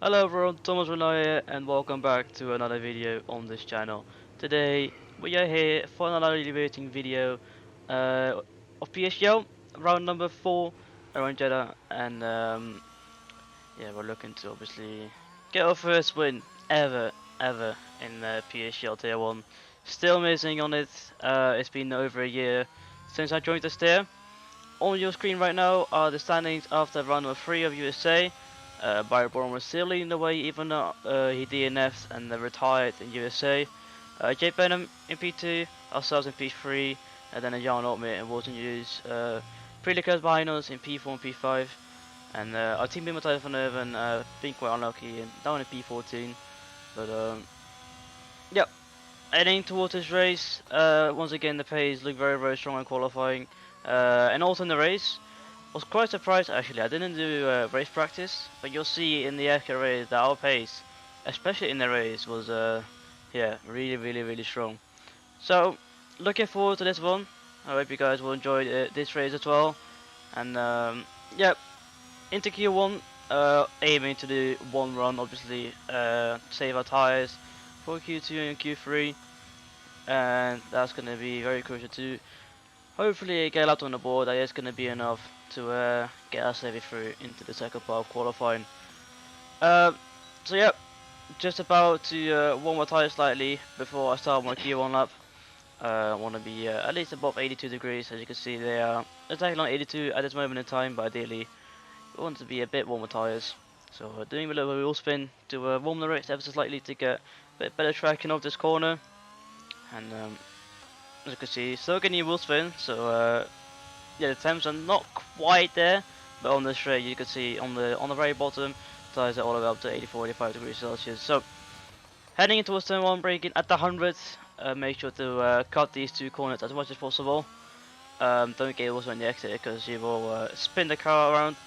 Hello everyone, Thomas Ronhaar here and welcome back to another video on this channel. Today we are here for another elevating video uh, of PSGL, round number 4 around Jeddah, and yeah, we're looking to obviously get our first win ever in PSGL Tier 1. Still missing on it, it's been over a year since I joined this tier. On your screen right now are the standings after round number 3 of USA. Barry Bourne was still leading the way even though he DNF'd and retired in USA. Jay Benham in P2, ourselves in P3, and then a Jan Otmit and Walton Hughes. Pretty close behind us in P4 and P5. And our team member Tyler van Erven being quite unlucky and down in P14. But yeah, heading towards this race, once again the pace looked very strong in qualifying. And also in the race, was quite surprised actually. I didn't do race practice, but you'll see in the actual race that our pace, especially in the race, was yeah, really strong. So looking forward to this one. I hope you guys will enjoy this race as well. And yeah, into Q1, aiming to do one run, obviously, save our tires for Q2 and Q3, and that's going to be very crucial to hopefully get a lap on the board. That is going to be enough to get us safely through into the second part of qualifying. Uh, so yeah, just about to warm my tires slightly before I start my Q1 lap. I want to be at least above 82 degrees. As you can see, they are exactly on 82 at this moment in time, but ideally we want to be a bit warmer tires. So doing a little bit of wheel spin to warm the race ever so slightly to get a bit better tracking of this corner. And as you can see, still getting a wheel spin, so yeah, the temps are not quite there, but on the straight you can see on the very bottom, tires are all the way up to 84, 85 degrees Celsius. So heading towards turn 1, braking at the 100th, make sure to cut these two corners as much as possible. Don't get also in the exit because you will spin the car around,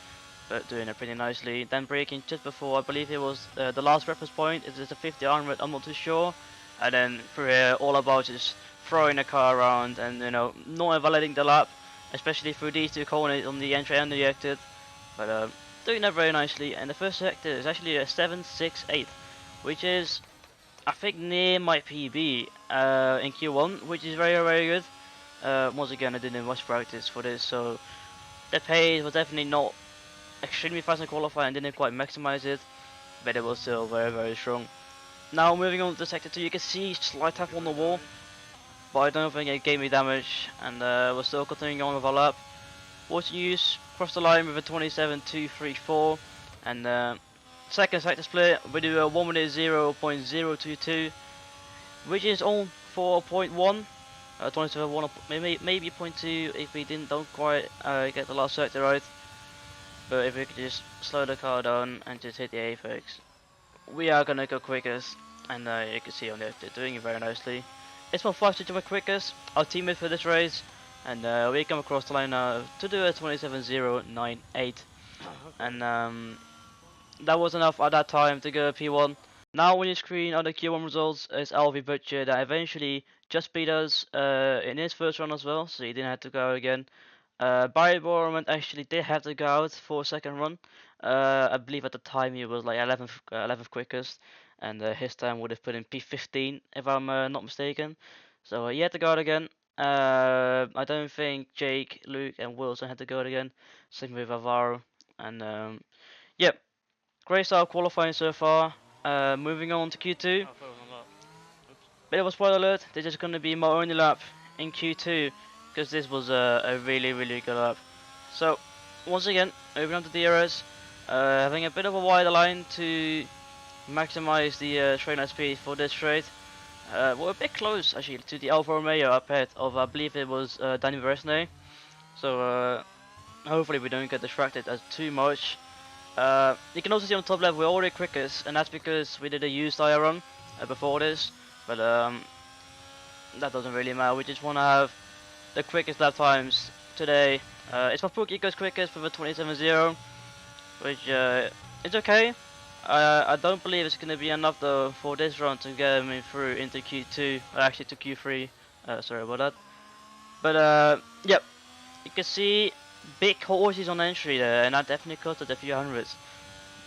but doing it pretty nicely. Then braking just before, I believe it was the last reference point, is it a 50 100, I'm not too sure. And then through here, all about just throwing the car around and not invalidating the lap, especially through these two corners on the entry and the exit. But doing that very nicely. And the first sector is actually a 7.68, which is I think near my PB in Q1, which is very good. Once again, I didn't much practice for this, so the pace was definitely not extremely fast in qualifying. Didn't quite maximize it, but it was still very strong. Now moving on to sector 2, you can see slight tap on the wall, but I don't think it gave me damage, and we're still continuing on with our lap. Water use crossed the line with a 27.234, and second sector split we do a 1 minute 0.022, which is on for 0.1. 27.1 maybe 0.2 if we don't quite get the last sector right. But if we could just slow the car down and just hit the apex, we are gonna go quickest, and you can see on there they're doing it very nicely. It's my first to my quickest, our teammate for this race, and we come across the line now to do a 27.098, and that was enough at that time to go P1. Now on your screen are the Q1 results is LV Butcher that eventually just beat us in his first run as well, so he didn't have to go again. Barry Borman actually did have to go out for a second run. I believe at the time he was like 11th quickest, and his time would have put in P15 if I'm not mistaken. So he had to go out again. I don't think Jake, Luke, and Wilson had to go out again. Same with Alvaro. And yep, great start qualifying so far. Moving on to Q2. Bit of a spoiler alert, this is going to be my only lap in Q2 because this was a really good lap. So once again, moving on to DRS, having a bit of a wider line to maximize the straight line speed for this straight. We're a bit close actually to the Alfa Romeo up ahead of I believe it was Danny Veresne. So hopefully we don't get distracted as too much. You can also see on top left we're already quickest, and that's because we did a used tire run before this. But that doesn't really matter. We just want to have the quickest lap times today. It's my Pookie goes quickest with a 27.0, which is okay. I don't believe it's going to be enough though for this run to get me through into Q2, or actually to Q3. Sorry about that. But yep, you can see big horses on entry there, and that definitely costed a few hundreds.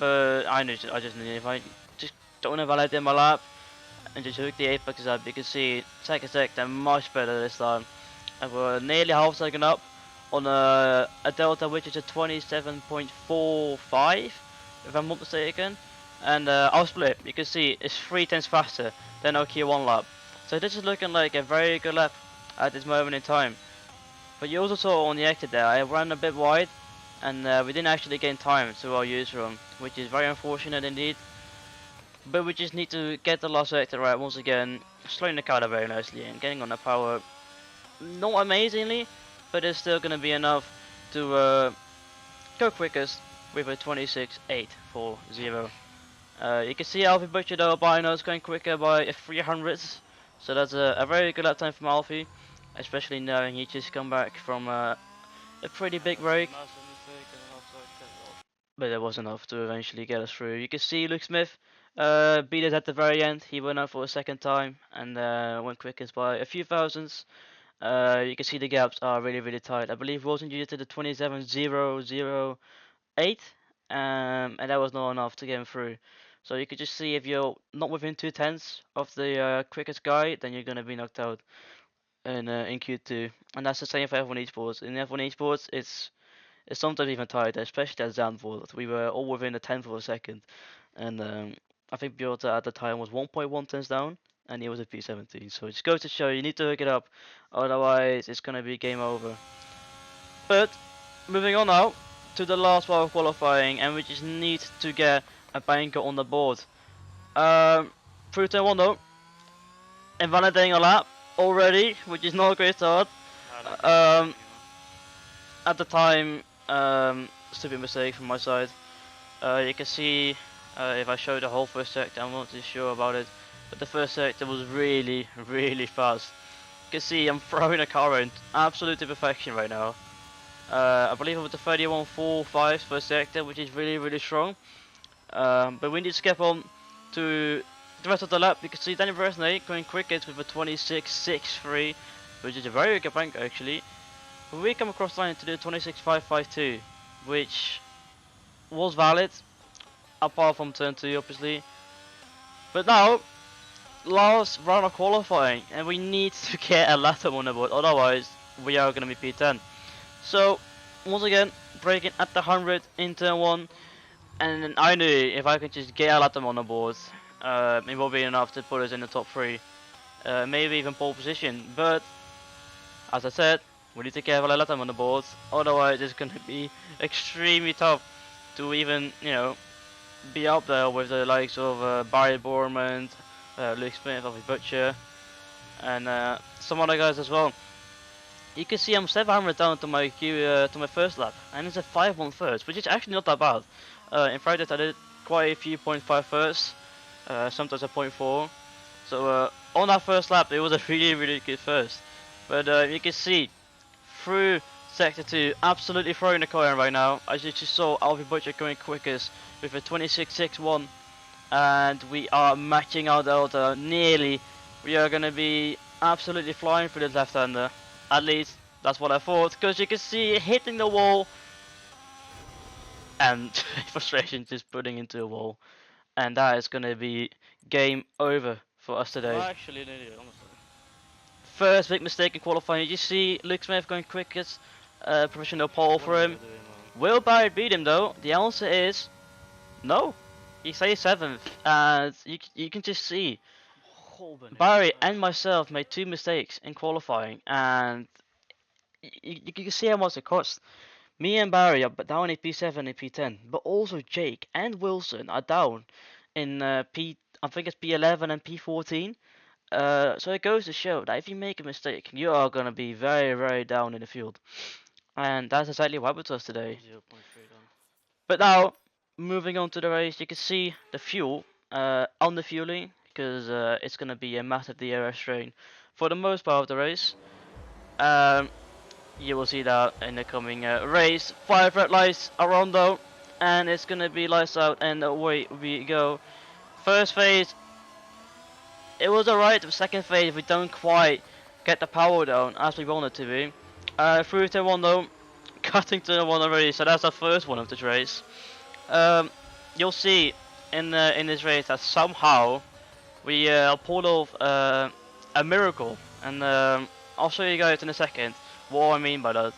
but I just knew if I just don't invalidate my lap and just hook the apex up, you can see second sector much better this time. And we're nearly half second up on a delta which is a 27.45 if I'm not mistaken. And I'll split, you can see it's 3 tenths faster than our Q1 lap. So this is looking like a very good lap at this moment in time. But you also saw on the exit there, I ran a bit wide and we didn't actually gain time to our use room, which is very unfortunate indeed. But we just need to get the last sector right once again, slowing the car down very nicely and getting on the power. Not amazingly, but it's still going to be enough to go quickest with a 26.840. You can see Alfie Butcher though by now is going quicker by 300s, so that's a very good lap time from Alfie, especially knowing he just come back from a pretty big break. But it was enough to eventually get us through. You can see Luke Smith beat us at the very end. He went out for a second time and went quickest by a few thousandths. You can see the gaps are really tight. I believe Wilson used it to the 27.008, and that was not enough to get him through. So you could just see if you're not within 2 tenths of the quickest guy, then you're gonna be knocked out in Q2, and that's the same for F1 Esports. In F1 Esports, it's sometimes even tighter, especially at Zandvoort. We were all within a tenth of a second, and I think Bjorta at the time was 1.1 tenths down, and he was a P17. So it just goes to show you need to hook it up, otherwise it's gonna be game over. But moving on now to the last part of qualifying, and we just need to get a banker on the board. Through turn 1 though, invalidating a lap already, which is not a great start. At the time, stupid mistake from my side. You can see if I show the whole first sector, I'm not too sure about it, but the first sector was really fast. You can see I'm throwing a car around absolute perfection right now. I believe it was the 31.45 first sector, which is really strong. But we need to skip on to the rest of the lap. You can see Danny Versney going quickest with a 26.63, which is a very good bank actually. But we come across the line to do 26.552, which was valid, apart from turn 2 obviously. But now, last round of qualifying, and we need to get a lap on the board, otherwise we are going to be P10. So, once again, braking at the 100 in turn 1, and I knew if I could just get a lap on the board, it will be enough to put us in the top 3, maybe even pole position. But, as I said, we need to get a lap on the board, otherwise it's going to be extremely tough to even, you know, be up there with the likes of Barry Borman, Luke Smith, Alfie Butcher, and some other guys as well. You can see I'm 700 down to my first lap, and it's a 5-1 first, which is actually not that bad. In practice I did quite a few 0.5 firsts, sometimes a 0.4. So on that first lap it was a really good first. But you can see through sector 2, absolutely throwing the car in right now. As you just saw, Alfie Butcher going quickest with a 26.61, and we are matching our delta nearly. We are going to be absolutely flying through this left-hander. At least that's what I thought, because you can see it hitting the wall and frustration just putting into a wall, and that is going to be game over for us today. I'm actually an idiot, honestly. First big mistake in qualifying. You see Luke Smith going quickest, professional pole for him. Will Barry beat him though? The answer is no. He stays 7th, and you can just see Barry and myself made 2 mistakes in qualifying, and you can see how much it cost. Me and Barry are down in P7 and P10, but also Jake and Wilson are down in I think it's P11 and P14. So it goes to show that if you make a mistake, you are gonna be very down in the field, and that's exactly what happened to us today. But now, moving on to the race, you can see the fuel on the fueling, because it's gonna be a massive DRS strain for the most part of the race. You will see that in the coming race. 5 red lights are on though, and it's gonna be lights out, and away we go. First phase, it was alright. The second phase, we don't quite get the power down as we wanted to be. Through turn 1 though, cutting turn 1 already, so that's the first one of this race. you'll see in this race that somehow we pulled off a miracle, and I'll show you guys in a second what I mean by that.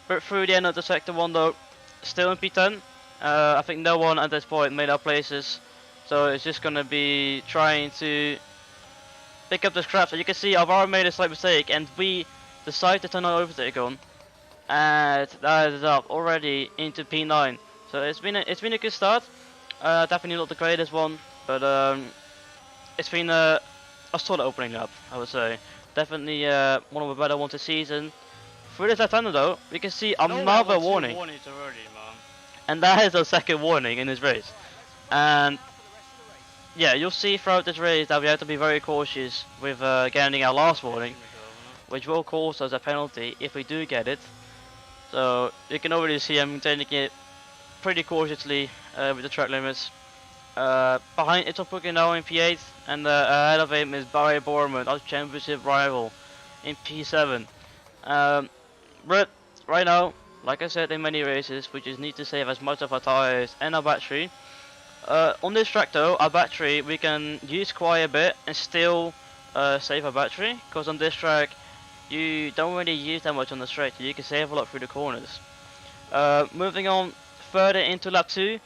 But through the end of the sector one though, still in P10. I think no one at this point made our places, so it's just gonna be trying to pick up the scraps. So you can see I've already made a slight mistake, and we decided to turn our overtake on, and that is up already into P9. So it's been a good start. Definitely not the greatest one, but it's been a solid opening up, I would say. Definitely one of the better ones this season. Through this left-hander though, we can see another warning, warnings already, man. and that is our second warning in this race. And yeah, you'll see throughout this race that we have to be very cautious with getting our last warning, which will cause us a penalty if we do get it. So you can already see I'm taking it pretty cautiously with the track limits. Behind it's Puka now in P8, and ahead of him is Barry Borman, our championship rival, in P7. But right now, like I said in many races, we just need to save as much of our tires and our battery. On this track though, our battery we can use quite a bit and still save our battery, because on this track you don't really use that much on the straight, you can save a lot through the corners. Moving on further into lap 2,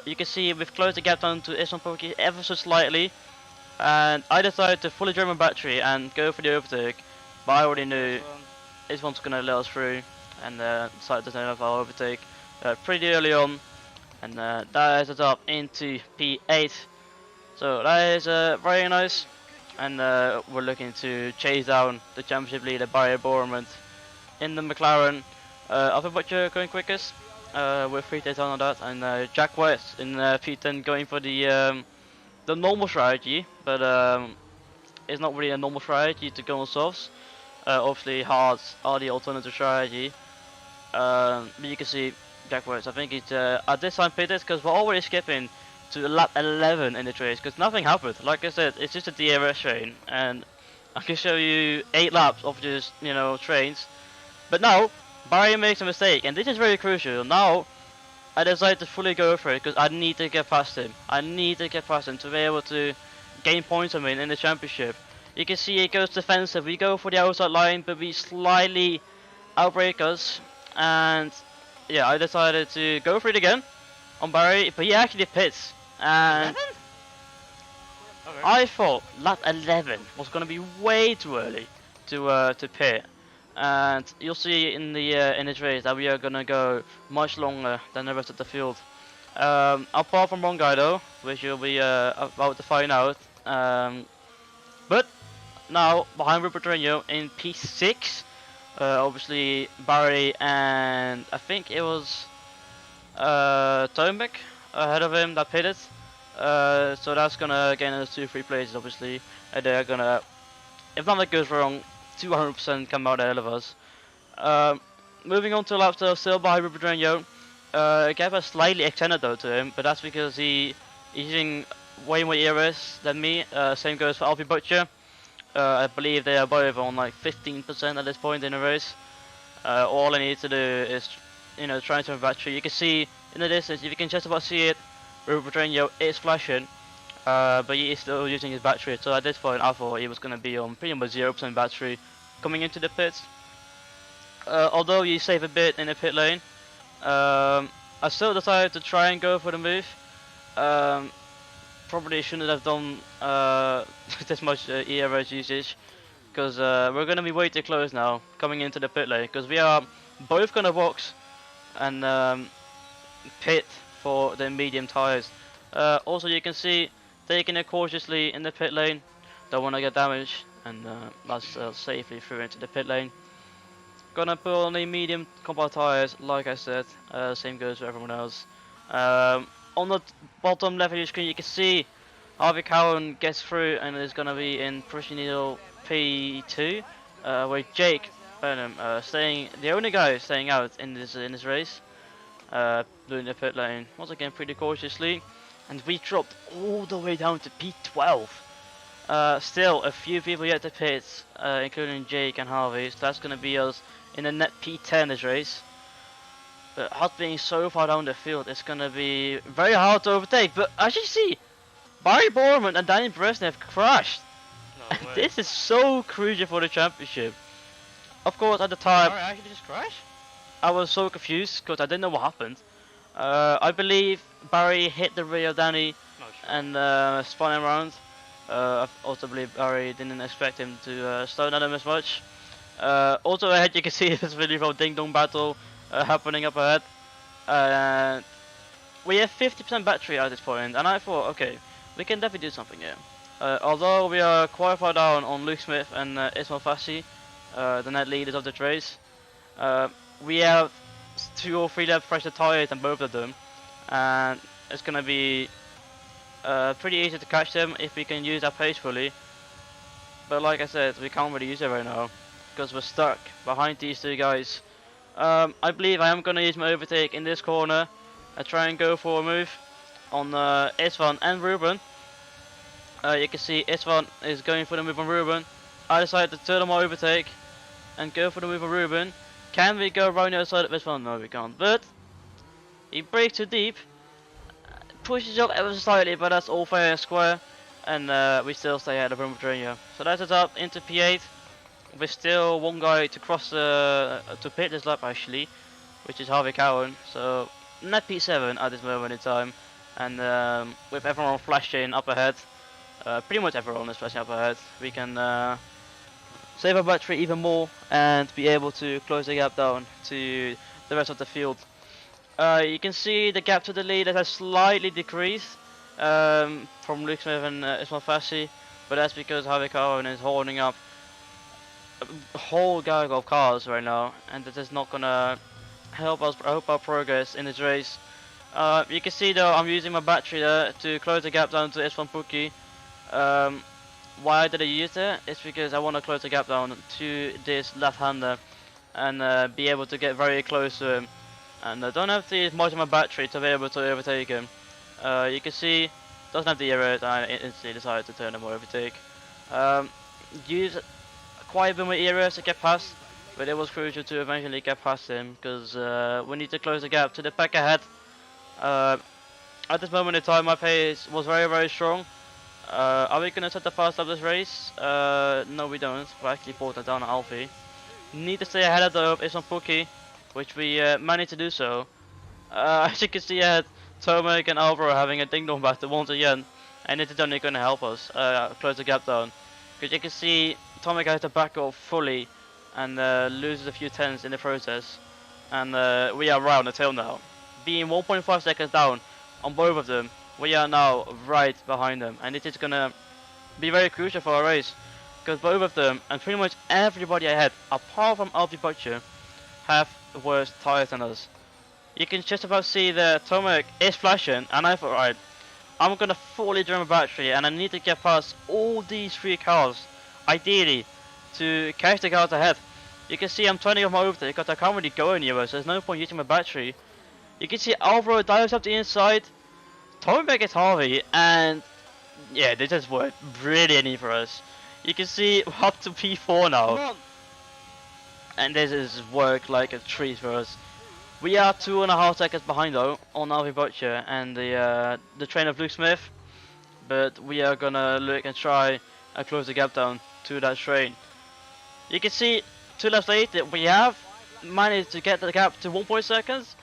you can see we've closed the gap down to Islam ever so slightly, and I decided to fully drain my battery and go for the overtake, but I already knew this one's gonna let us through, and decided to turn off our overtake pretty early on, and that is us up into P8. So that is very nice, and we're looking to chase down the championship leader Barry Borman in the McLaren. I think Butcher going quickest with 3 days on that, and Jack West in P10 going for the normal strategy, but it's not really a normal strategy to go on softs. Obviously hards are the alternative strategy, but you can see Jack West, I think he's at this time pitted because we're already skipping to lap 11 in the race because nothing happened. Like I said, it's just a DRS train, and I can show you 8 laps of just, you know, trains. But now Barry makes a mistake, and this is very crucial. Now I decided to fully go for it because I need to get past him. I need to get past him to be able to gain points on him in the championship. You can see it goes defensive. We go for the outside line, but we slightly outbreak us, and yeah, I decided to go for it again on Barry, but he actually pits, and Okay. I thought lap 11 was gonna be way too early to pit, and you'll see in this race that we are gonna go much longer than the rest of the field. Apart from one guy though, which you'll be about to find out. But now behind Rupert Renault in P6, obviously Barry and I think it was Tomek ahead of him that pitted. So that's gonna gain us 2-3 places obviously, and they're gonna, if nothing goes wrong, 200% come out ahead of us. Moving on to laps still behind Rupert Renault. Gave a slightly extended though to him, but that's because he's using way more ERS than me. Same goes for Alfie Butcher. I believe they are both on like 15% at this point in the race. All I need to do is, you know, try to turn battery. You can see in the distance, if you can just about see it, Rupert Renault is flashing, but he is still using his battery. So at this point, I thought he was going to be on pretty much 0% battery coming into the pits. Although you save a bit in the pit lane, I still decided to try and go for the move. Probably shouldn't have done this much ERS usage, because we're going to be way too close now coming into the pit lane, because we are both going to box and pit for the medium tires. Also you can see taking it cautiously in the pit lane, don't want to get damaged, and that's safely through into the pit lane. Gonna put on the medium compound tires, like I said. Same goes for everyone else. On the bottom left of your screen, you can see Harvey Cowan gets through and is gonna be in provisional P2, where Jake Burnham staying, the only guy staying out in this race, doing the pit lane once again pretty cautiously, and we dropped all the way down to P12. Still a few people yet to pit, including Jake and Harvey, so that's gonna be us in the net P10 this race. But Hot being so far down the field, it's gonna be very hard to overtake. But as you see, Barry Borman and Danny Brezhnev crashed. No And way. this is so crucial for the championship. Of course, at the time, Barry actually just crashed? I was so confused because I didn't know what happened. I believe Barry hit the rear of Danny Not sure. and spun him around. I also believe Barry didn't expect him to slow down him as much. Also ahead you can see this video from Ding Dong Battle happening up ahead. And we have 50% battery at this point, and I thought, okay, we can definitely do something here. Although we are quite far down on Luke Smith and Ismail Fassi, the net leaders of the race, we have 2 or 3 laps fresh tires on both of them, and it's gonna be pretty easy to catch them if we can use our pace fully. But like I said, we can't really use it right now because we're stuck behind these 2 guys. I believe I am gonna use my overtake in this corner. I try and go for a move on Isvan and Ruben. You can see Isvan is going for the move on Ruben. I decided to turn on my overtake and go for the move on Ruben. Can we go around the other side of Isvan? No, we can't. But he breaks too deep, pushes up ever so slightly, but that's all fair and square. And we still stay ahead of Ruben Petrino. So that's it up into P8. With still 1 guy to cross to pit this lap actually, which is Harvey Cowan. So net P7 at this moment in time, and with everyone flashing up ahead, pretty much everyone is flashing up ahead, we can save our battery even more and be able to close the gap down to the rest of the field. You can see the gap to the lead has slightly decreased from Luke Smith and Ismail Fassi, but that's because Harvey Cowan is holding up a whole gang of cars right now, and that is not gonna help our progress in this race. You can see though I'm using my battery there to close the gap down to Isvan Puki. Why did I use it? It's because I want to close the gap down to this left-hander and be able to get very close to him. And I don't have to use much of my battery to be able to overtake him. You can see doesn't have the errors, and I instantly decided to turn him overtake. Use quite a bit more errors to get past, but it was crucial to eventually get past him because we need to close the gap to the pack ahead. At this moment in time, my pace was very strong. Are we gonna set the fast up this race? No, we don't. We actually brought that down at Alfie. Need to stay ahead of the Isman Puki, which we managed to do so. As you can see, ahead, Tomek and Alvaro having a ding dong battle once again, and it is only gonna help us close the gap down. Because you can see Tomek has to back off fully and loses a few tenths in the process, and we are right on the tail now. Being 1.5 seconds down on both of them, we are now right behind them, and it is gonna be very crucial for our race because both of them and pretty much everybody ahead, apart from Alfie Butcher, have worse tires than us. You can just about see that Tomek is flashing, and I thought, right, I'm gonna fully drain my battery, and I need to get past all these 3 cars, ideally, to catch the cars ahead. You can see I'm turning off my overtake because I can't really go anywhere, so there's no point using my battery. You can see Alvaro dives up the inside, Tomek gets Harvey, and yeah, this has worked brilliantly for us. You can see we're up to P4 now, and this has worked like a treat for us. We are 2.5 seconds behind though on Alfie Butcher and the train of Luke Smith, but we are gonna look and try and close the gap down to that train. You can see 2 laps later we have managed to get the gap to 1 seconds.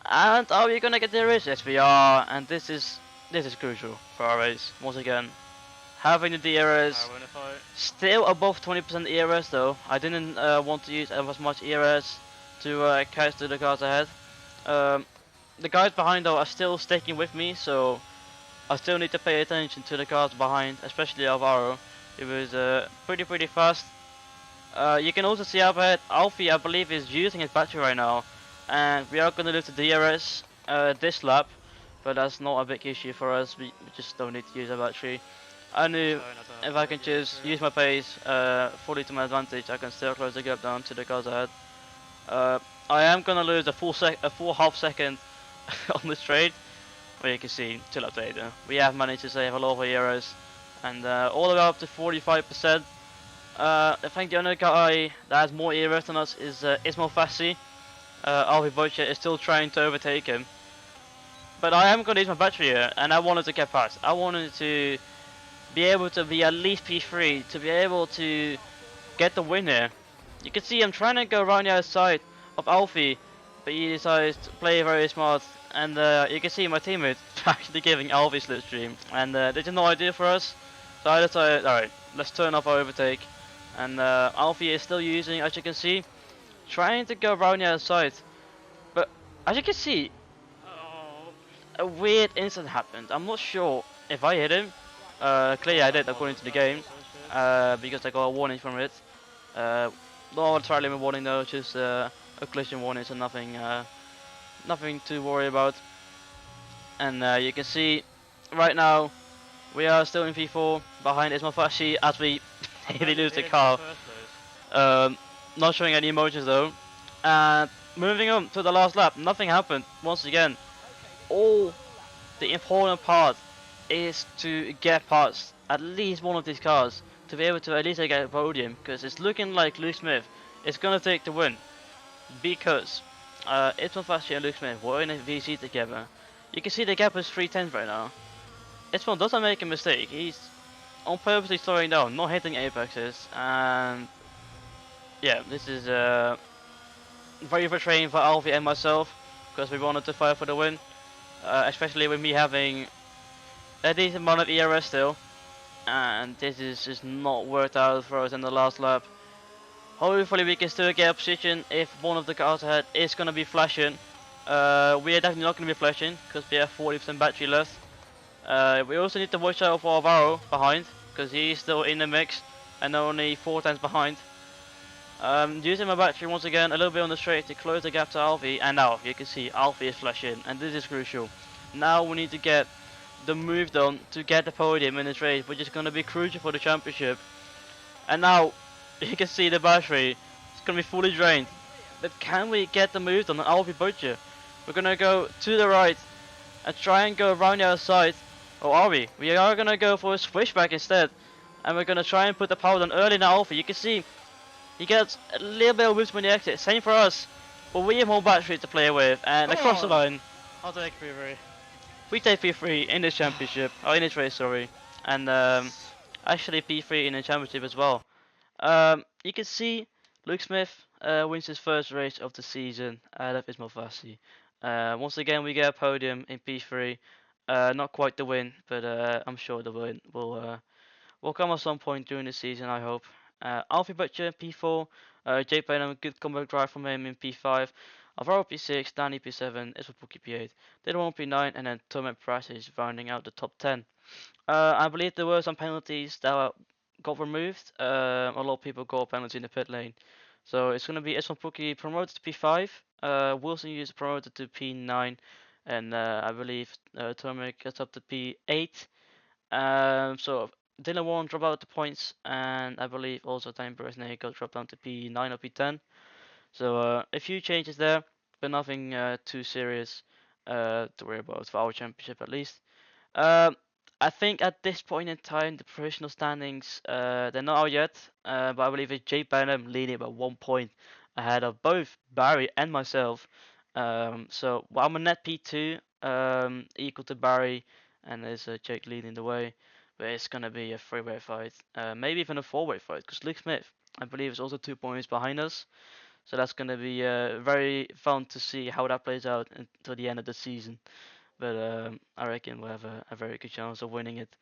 And are we gonna get the race? Yes, we are, and this is crucial for our race once again. Having the DRS still above 20% ERS though. I didn't want to use as much ERS to catch the cars ahead. The guys behind though are still sticking with me, so I still need to pay attention to the cars behind, especially Alvaro. It was pretty fast. You can also see up ahead, Alfie I believe is using his battery right now, and we are going to lose the DRS this lap, but that's not a big issue for us. We just don't need to use our battery. I knew if I can just use my pace fully to my advantage, I can still close the gap down to the cars ahead. I am going to lose a full half second on this trade, but you can see 2 laps later we have managed to save a lot of euros, and all the way up to 45%. I think the only guy that has more euros than us is Ismail Fassi. Alfie Butcher is still trying to overtake him. But I am going to use my battery here, and I wanted to get past. I wanted to be able to be at least P3, to be able to get the win here. You can see I'm trying to go around the outside of Alfie, but he decides to play very smart. And you can see my teammates actually giving Alfie slipstream, and they did no idea for us. So I decided, alright, let's turn off our overtake. And Alfie is still using, as you can see, trying to go around the outside. But as you can see, Oh. a weird incident happened. I'm not sure if I hit him. Clearly I did according to the game, because I got a warning from it. Not entirely a warning though, just a collision warning, so nothing to worry about. And you can see right now we are still in P4 behind Ismafashi as we nearly lose the car. Um, Not showing any emotions though. And moving on to the last lap, nothing happened once again. All the important part is to get past at least one of these cars to be able to at least get a podium, because it's looking like Luke Smith is gonna take the win, because Ismail Fashi and Luke Smith were in a VC together. You can see the gap is 3 tenths right now. Ismail doesn't make a mistake. He's on purposely slowing down, not hitting apexes, and yeah, this is very frustrating for Alfie and myself, because we wanted to fight for the win, especially with me having a decent amount of ERS still, and this is just not worked out for us in the last lap. Hopefully we can still get a position if one of the cars ahead is going to be flashing. We are definitely not going to be flashing because we have 40% battery left. We also need to watch out for Alvaro behind, because he's still in the mix and only 4 tenths behind. Using my battery once again a little bit on the straight to close the gap to Alfie, and now you can see Alfie is flashing, and this is crucial. Now we need to get the move done to get the podium in this race, which is going to be crucial for the championship. And now you can see the battery is going to be fully drained. But can we get the move done on Alfie Butcher? We're going to go to the right and try and go around the other side. Or are we? We are going to go for a switchback instead. And we're going to try and put the power down early in Alfie. You can see he gets a little bit of wisdom on the exit. Same for us. But we have more battery to play with. And across the line, I'll take P3. we take P3 in this championship. Oh, in this race, sorry. And actually P3 in the championship as well. You can see Luke Smith wins his first race of the season out of Ismail Fassi. Once again, we get a podium in P3. Not quite the win, but I'm sure the win will come at some point during the season, I hope. Alfie Butcher P4, Jake Benham, good comeback drive from him in P5. Alvaro P6, Danny P7, Ismail Puki P8, Dylan P9, and then Tomek Price is rounding out the top 10. I believe there were some penalties that got removed. A lot of people got penalties in the pit lane. So it's going to be Esmond Pookie promoted to P5, Wilson is promoted to P9, and I believe Tomek gets up to P8. So Dylan Warren dropped out the points, and I believe also Time Bresnay got dropped down to P9 or P10. So a few changes there, but nothing too serious to worry about for our championship at least. Um, I think at this point in time, the professional standings, they're not out yet, but I believe it's Jay Benham leading by 1 point ahead of both Barry and myself. So well, I'm a net P2, equal to Barry, and there's Jake leading the way. But it's gonna be a three-way fight, maybe even a four-way fight, because Luke Smith, I believe, is also 2 points behind us. So that's gonna be very fun to see how that plays out until the end of the season. But I reckon we'll have a very good chance of winning it.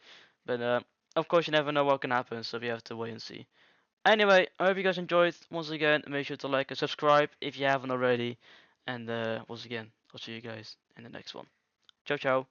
But of course, you never know what can happen, so we have to wait and see. Anyway, I hope you guys enjoyed. Once again, make sure to like and subscribe if you haven't already. And once again, I'll see you guys in the next one. Ciao, ciao.